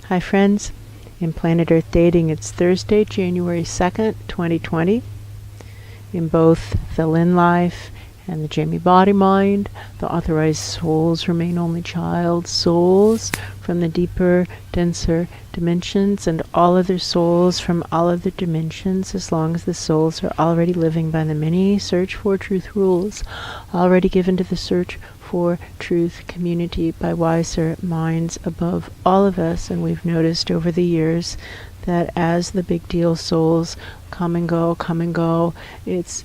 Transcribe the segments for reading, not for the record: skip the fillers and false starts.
Hi friends, in Planet Earth Dating, it's Thursday, January 2nd, 2020. In both the Lynn life and the Jamie body mind, the authorized souls remain only child souls from the deeper, denser dimensions, and all other souls from all other dimensions, as long as the souls are already living by the many search for truth rules already given to the search for truth community by wiser minds above all of us. And we've noticed over the years that as the big deal souls come and go, it's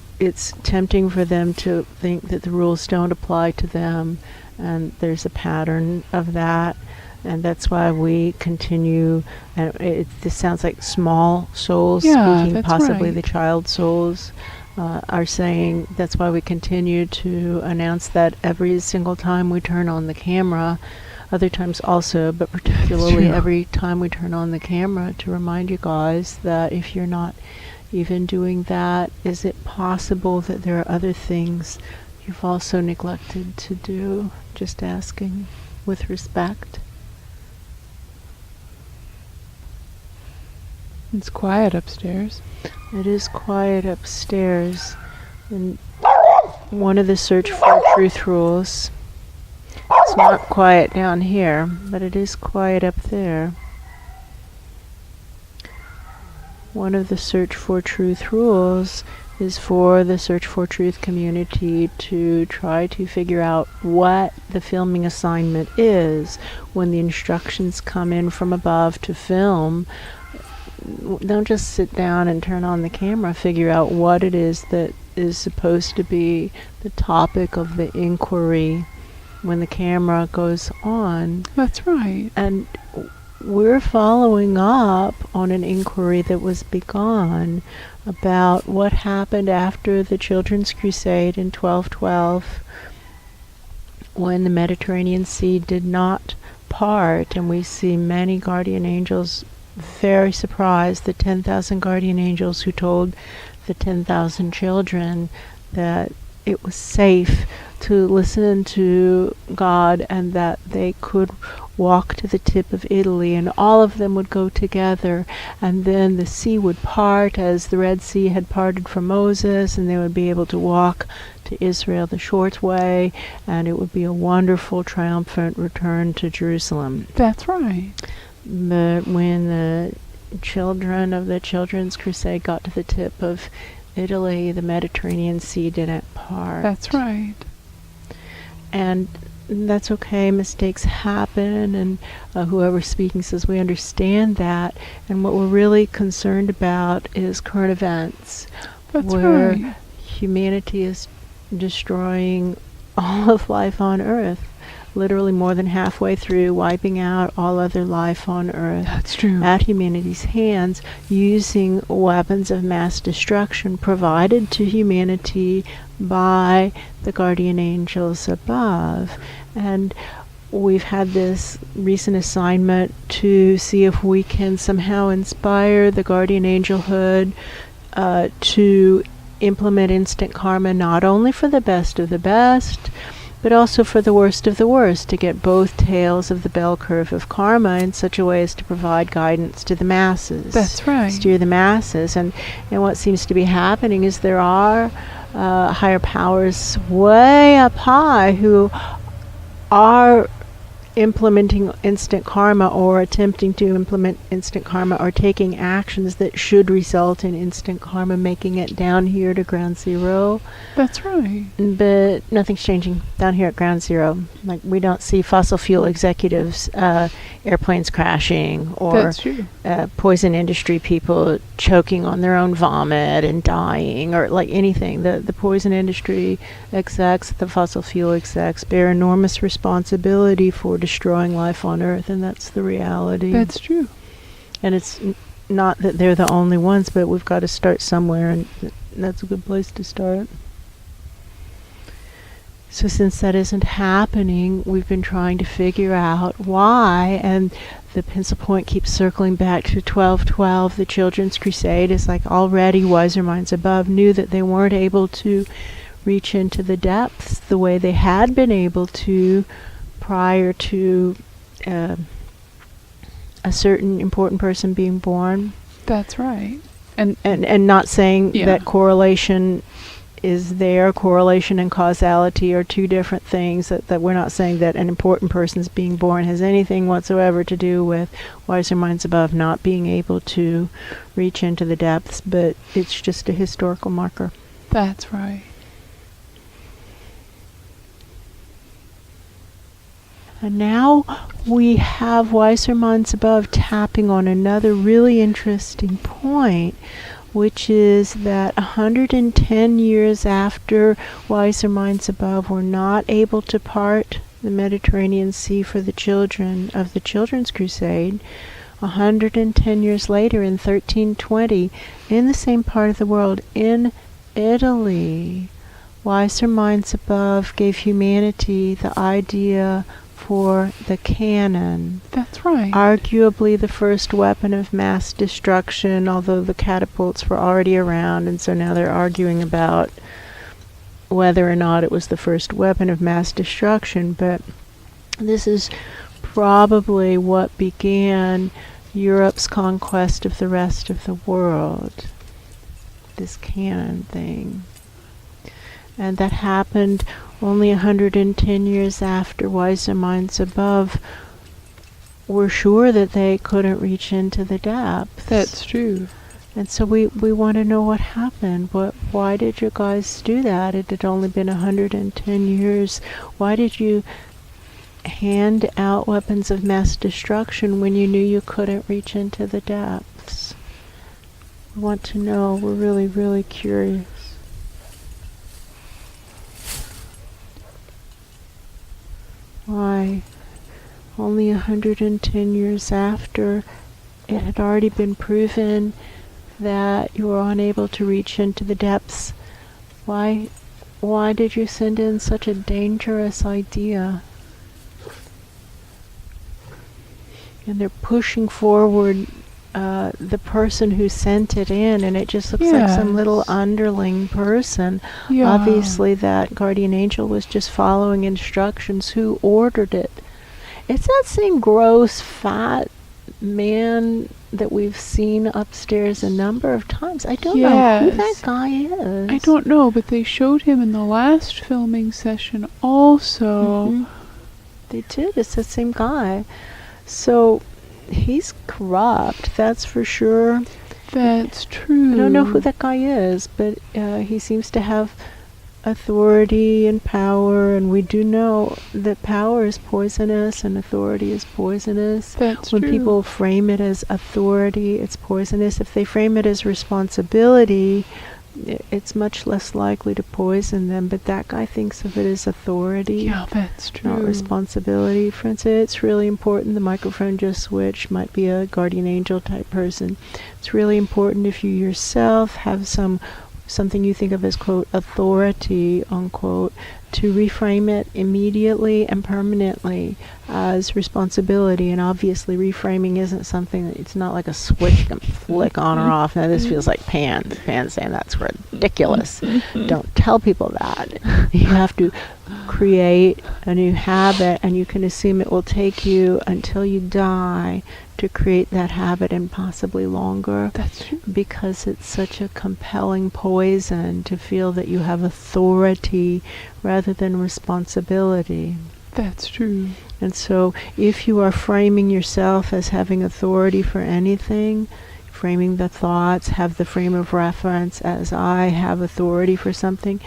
tempting for them to think that the rules don't apply to them, and there's a pattern of that. And that's why we continue, and this sounds like small souls speaking, possibly the child souls are saying. That's why we continue to announce that every single time we turn on the camera, other times also, but particularly every time we turn on the camera, to remind you guys that if you're not even doing that, is it possible that there are other things you've also neglected to do? Just asking with respect. It's quiet upstairs. It is quiet upstairs. And one of the search for truth rules, it's not quiet down here, but it is quiet up there. One of the search for truth rules is for the search for truth community to try to figure out what the filming assignment is. When the instructions come in from above to film, don't just sit down and turn on the camera. Figure out what it is that is supposed to be the topic of the inquiry when the camera goes on. That's right. And we're following up on an inquiry that was begun about what happened after the Children's Crusade in 1212, when the Mediterranean Sea did not part, and we see many guardian angels very surprised, the 10,000 guardian angels who told the 10,000 children that it was safe to listen to God and that they could walk to the tip of Italy, and all of them would go together, and then the sea would part as the Red Sea had parted for Moses, and they would be able to walk to Israel the short way, and it would be a wonderful, triumphant return to Jerusalem. That's right. But when the children of the Children's Crusade got to the tip of Italy, the Mediterranean Sea didn't part. That's right. And that's okay, mistakes happen, and whoever's speaking says we understand that, and what we're really concerned about is current events. That's where right. Humanity is destroying all of life on Earth, literally more than halfway through, wiping out all other life on Earth. That's true. At humanity's hands, using weapons of mass destruction provided to humanity by the guardian angels above. And we've had this recent assignment to see if we can somehow inspire the guardian angelhood to implement instant karma, not only for the best of the best, but also for the worst of the worst, to get both tails of the bell curve of karma in such a way as to provide guidance to the masses. That's right. Steer the masses. And what seems to be happening is there are higher powers way up high who are implementing instant karma, or attempting to implement instant karma, or taking actions that should result in instant karma, making it down here to ground zero. That's right. But nothing's changing down here at ground zero. Like, we don't see fossil fuel executives, airplanes crashing, or poison industry people choking on their own vomit and dying, or like anything. The poison industry execs, the fossil fuel execs bear enormous responsibility for destroying life on Earth, and that's the reality. That's true. And it's not that they're the only ones, but we've got to start somewhere, and that's a good place to start. So since that isn't happening, we've been trying to figure out why, and the pencil point keeps circling back to 1212. The Children's Crusade is like already wiser minds above knew that they weren't able to reach into the depths the way they had been able to prior to a certain important person being born. That's right. And not saying Yeah. that correlation is there. Correlation and causality are two different things. That we're not saying that an important person's being born has anything whatsoever to do with wiser minds above not being able to reach into the depths, but it's just a historical marker. That's right. And now we have wiser minds above tapping on another really interesting point, which is that 110 years after wiser minds above were not able to part the Mediterranean Sea for the children of the Children's Crusade, 110 years later in 1320, in the same part of the world, in Italy, wiser minds above gave humanity the idea for the cannon. That's right. Arguably the first weapon of mass destruction, although the catapults were already around, and so now they're arguing about whether or not it was the first weapon of mass destruction. But this is probably what began Europe's conquest of the rest of the world, this cannon thing. And that happened only 110 years after wiser minds above were sure that they couldn't reach into the depths. That's true. And so we want to know what happened. Why did you guys do that? It had only been 110 years. Why did you hand out weapons of mass destruction when you knew you couldn't reach into the depths? We want to know. We're really, really curious. Why? Only 110 years after it had already been proven that you were unable to reach into the depths. Why did you send in such a dangerous idea? And they're pushing forward the person who sent it in, and it just looks like some little underling person. Yeah. Obviously that guardian angel was just following instructions. Who ordered it? It's that same gross, fat man that we've seen upstairs a number of times. I don't know who that guy is. I don't know, but they showed him in the last filming session also. Mm-hmm. They did. It's the same guy. So he's corrupt, that's for sure. That's true. I don't know who that guy is, but he seems to have authority and power, and we do know that power is poisonous and authority is poisonous. That's when true. people frame it as authority, it's poisonous. If they frame it as responsibility, it's much less likely to poison them. But that guy thinks of it as authority. Yeah, that's true. Not responsibility. For instance, it's really important. The microphone just switched. Might be a guardian angel type person. It's really important if you yourself have something you think of as, quote, authority, unquote, to reframe it immediately and permanently as responsibility. And obviously reframing isn't something that, it's not like a switch you can flick on or off. Now this feels like Pan saying that's ridiculous. Don't tell people that. You have to create a new habit, and you can assume it will take you until you die to create that habit, and possibly longer. That's true. Because it's such a compelling poison to feel that you have authority rather than responsibility. That's true. And so if you are framing yourself as having authority for anything, framing the thoughts, have the frame of reference as I have authority for something,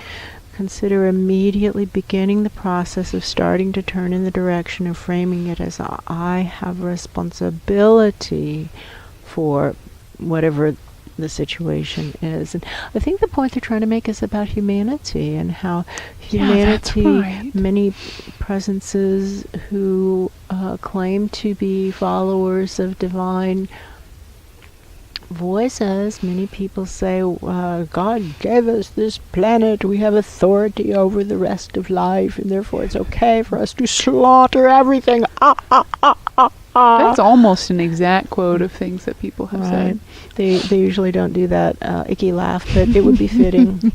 consider immediately beginning the process of starting to turn in the direction of framing it as I have responsibility for whatever the situation is. And I think the point they're trying to make is about humanity, and how humanity, right. many presences who claim to be followers of divine voices, many people say, God gave us this planet, we have authority over the rest of life, and therefore it's okay for us to slaughter everything. That's almost an exact quote of things that people have said. They usually don't do that icky laugh, but it would be fitting.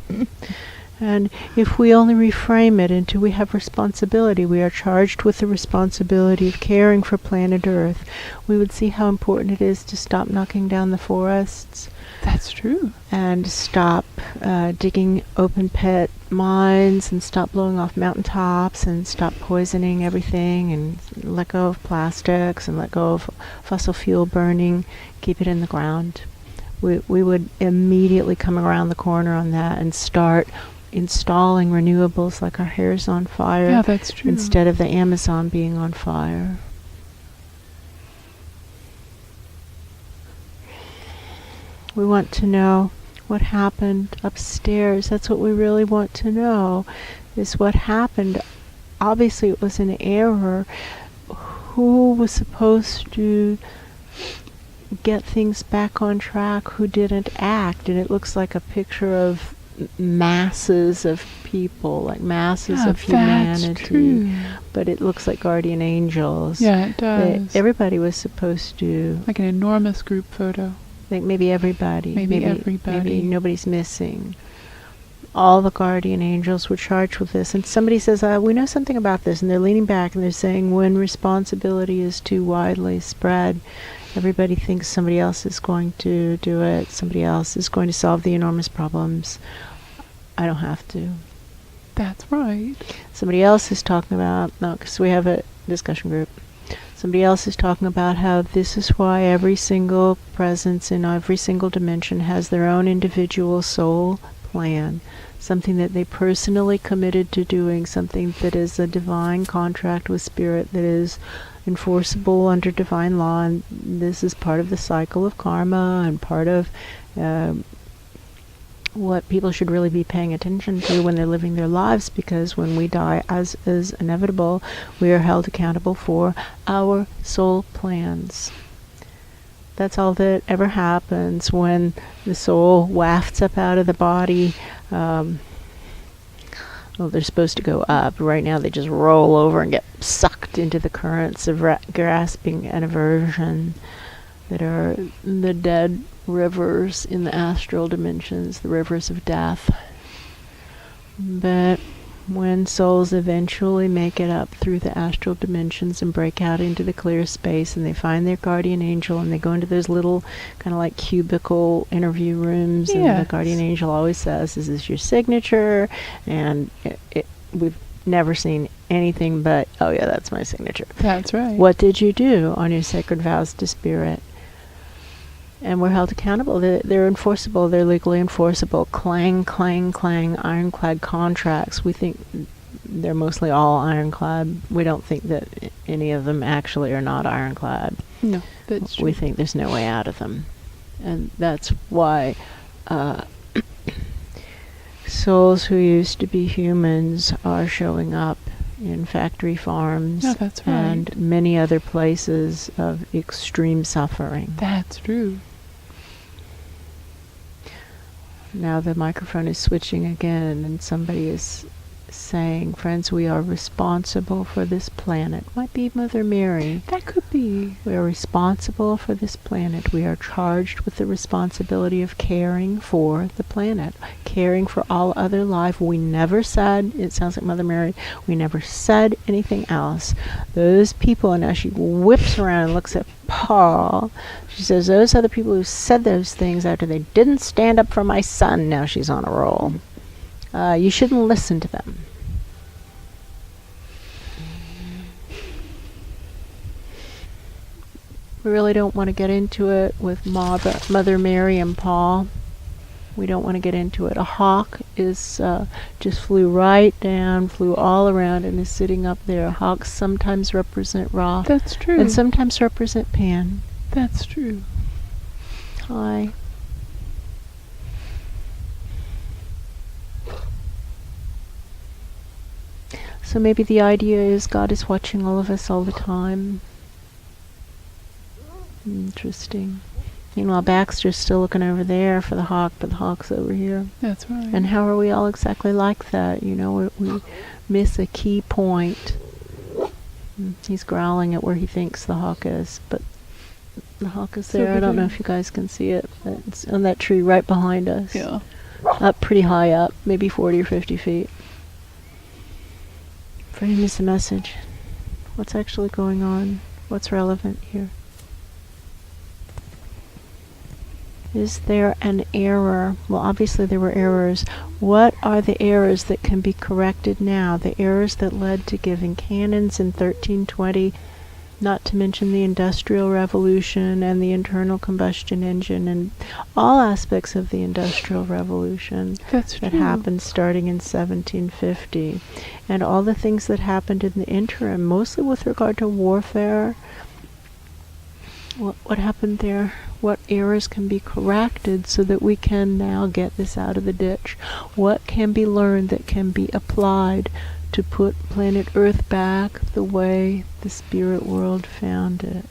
And if we only reframe it into we have responsibility, we are charged with the responsibility of caring for planet Earth, we would see how important it is to stop knocking down the forests. That's true. And stop digging open pit mines, and stop blowing off mountaintops, and stop poisoning everything, and let go of plastics, and let go of fossil fuel burning, keep it in the ground. We would immediately come around the corner on that and start installing renewables like our hair's on fire. Yeah, that's true. Instead of the Amazon being on fire. We want to know what happened upstairs. That's what we really want to know, is what happened. Obviously it was an error. Who was supposed to get things back on track? Who didn't act? And it looks like a picture of masses of people, like masses of humanity. That's true. But it looks like guardian angels. Yeah, it does. Everybody was supposed to... Like an enormous group photo. I think maybe everybody. Maybe everybody. Maybe nobody's missing. All the guardian angels were charged with this. And somebody says, we know something about this. And they're leaning back and they're saying, when responsibility is too widely spread, everybody thinks somebody else is going to do it. Somebody else is going to solve the enormous problems. I don't have to. That's right. Somebody else is talking about, no, because we have a discussion group. Somebody else is talking about how this is why every single presence in every single dimension has their own individual soul plan, something that they personally committed to doing, something that is a divine contract with spirit that is enforceable under divine law, and this is part of the cycle of karma and part of what people should really be paying attention to when they're living their lives, because when we die, as is inevitable, we are held accountable for our soul plans. That's all that ever happens when the soul wafts up out of the body. Well, they're supposed to go up. Right now they just roll over and get sucked into the currents of grasping and aversion that are the dead rivers in the astral dimensions, the rivers of death. But when souls eventually make it up through the astral dimensions and break out into the clear space, and they find their guardian angel, and they go into those little kind of like cubicle interview rooms, and the guardian angel always says, "Is this your signature?" And we've never seen anything but, "Oh yeah, that's my signature." That's right. What did you do on your sacred vows to spirit? And we're held accountable. They're enforceable. They're legally enforceable. Clang, clang, clang, ironclad contracts. We think they're mostly all ironclad. We don't think that any of them actually are not ironclad. No, that's true. We think there's no way out of them. And that's why souls who used to be humans are showing up in factory farms that's right. and many other places of extreme suffering. That's true. Now the microphone is switching again, and somebody is saying, "Friends, we are responsible for this planet." Might be Mother Mary. That could be. We are responsible for this planet. We are charged with the responsibility of caring for the planet, caring for all other life. We never said, it sounds like Mother Mary, we never said anything else. Those people, and now she whips around and looks at Paul. She says, those other people who said those things after they didn't stand up for my son, now she's on a roll. You shouldn't listen to them. We really don't want to get into it with Mother Mary and Paul. We don't want to get into it. A hawk is just flew right down, flew all around, and is sitting up there. Hawks sometimes represent Ra. That's true. And sometimes represent Pan. That's true. Hi. So maybe the idea is God is watching all of us all the time. Interesting. Meanwhile, Baxter's still looking over there for the hawk, but the hawk's over here. That's right. And how are we all exactly like that? You know, we miss a key point. He's growling at where he thinks the hawk is, but the hawk is there. I don't know if you guys can see it, but it's on that tree right behind us. Yeah. up pretty high up, maybe 40 or 50 feet. Frame is the message. What's actually going on? What's relevant here? Is there an error? Well, obviously there were errors. What are the errors that can be corrected now? The errors that led to giving cannons in 1320, not to mention the Industrial Revolution and the internal combustion engine and all aspects of the Industrial Revolution That's true. that happened starting in 1750. And all the things that happened in the interim, mostly with regard to warfare. What happened there? What errors can be corrected so that we can now get this out of the ditch? What can be learned that can be applied to put planet Earth back the way the spirit world found it?